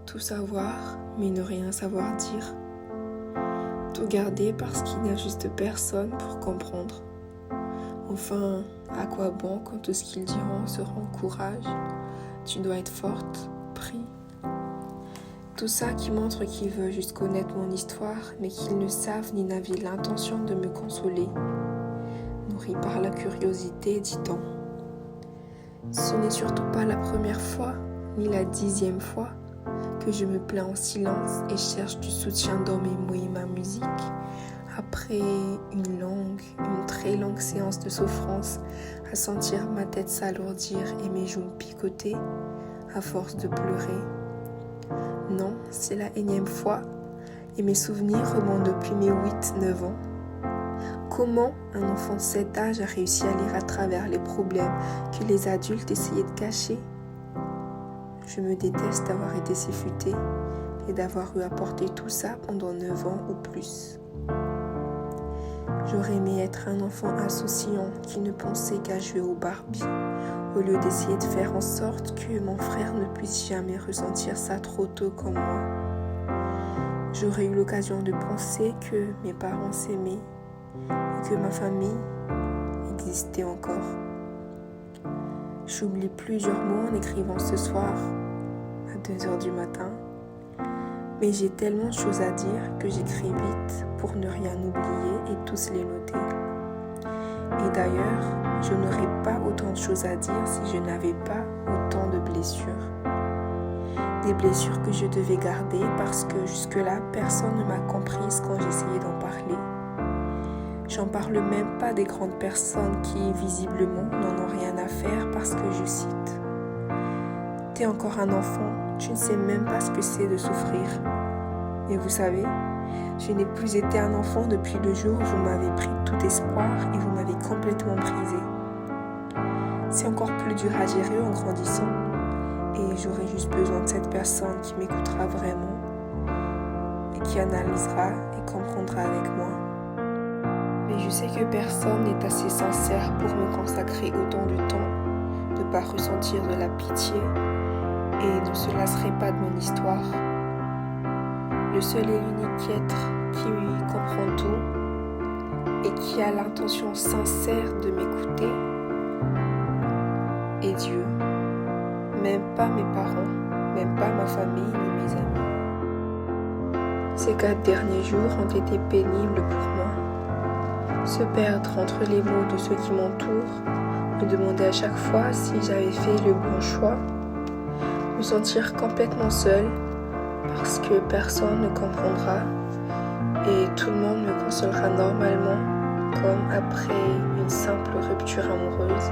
Tout savoir, mais ne rien savoir dire. Tout garder parce qu'il n'y a juste personne pour comprendre. Enfin, à quoi bon quand tout ce qu'ils diront sera courage? Tu dois être forte, prie. Tout ça qui montre qu'ils veulent juste connaître mon histoire, mais qu'ils ne savent ni n'avaient l'intention de me consoler. Nourri par la curiosité, dit-on. Ce n'est surtout pas la première fois, ni la 10e fois, que je me plains en silence et cherche du soutien dans mes mots et ma musique. Après une très longue séance de souffrance, à sentir ma tête s'alourdir et mes joues picoter, à force de pleurer. Non, c'est la énième fois, et mes souvenirs remontent depuis mes 8-9 ans. Comment un enfant de cet âge a réussi à lire à travers les problèmes que les adultes essayaient de cacher? Je me déteste d'avoir été si futée et d'avoir eu à porter tout ça pendant 9 ans ou plus. J'aurais aimé être un enfant insouciant qui ne pensait qu'à jouer au Barbie, au lieu d'essayer de faire en sorte que mon frère ne puisse jamais ressentir ça trop tôt comme moi. J'aurais eu l'occasion de penser que mes parents s'aimaient et que ma famille existait encore. J'oublie plusieurs mots en écrivant ce soir, à 2h du matin, mais j'ai tellement de choses à dire que j'écris vite pour ne rien oublier et tous les noter. Et d'ailleurs, je n'aurais pas autant de choses à dire si je n'avais pas autant de blessures. Des blessures que je devais garder parce que jusque-là, personne ne m'a comprise quand j'essayais d'en parler. J'en parle même pas des grandes personnes qui, visiblement, n'en ont rien à faire parce que je cite. T'es encore un enfant, tu ne sais même pas ce que c'est de souffrir. Et vous savez, je n'ai plus été un enfant depuis le jour où vous m'avez pris tout espoir et vous m'avez complètement brisé. C'est encore plus dur à gérer en grandissant et j'aurai juste besoin de cette personne qui m'écoutera vraiment et qui analysera et comprendra avec moi. Mais je sais que personne n'est assez sincère pour me consacrer autant de temps, ne pas ressentir de la pitié et ne se lasserait pas de mon histoire. Le seul et l'unique être qui comprend tout et qui a l'intention sincère de m'écouter est Dieu. Même pas mes parents, même pas ma famille ni mes amis. Ces 4 derniers jours ont été pénibles pour moi. Se perdre entre les mots de ceux qui m'entourent, me demander à chaque fois si j'avais fait le bon choix, me sentir complètement seule parce que personne ne comprendra et tout le monde me consolera normalement comme après une simple rupture amoureuse.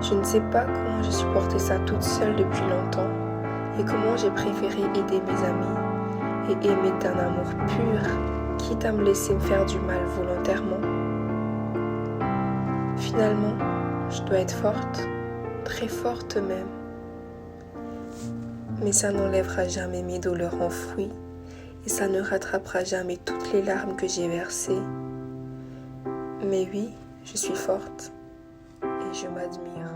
Je ne sais pas comment j'ai supporté ça toute seule depuis longtemps et comment j'ai préféré aider mes amis et aimer d'un amour pur, quitte à me laisser me faire du mal volontairement. Finalement, je dois être forte, très forte même. Mais ça n'enlèvera jamais mes douleurs enfouies et ça ne rattrapera jamais toutes les larmes que j'ai versées. Mais oui, je suis forte et je m'admire.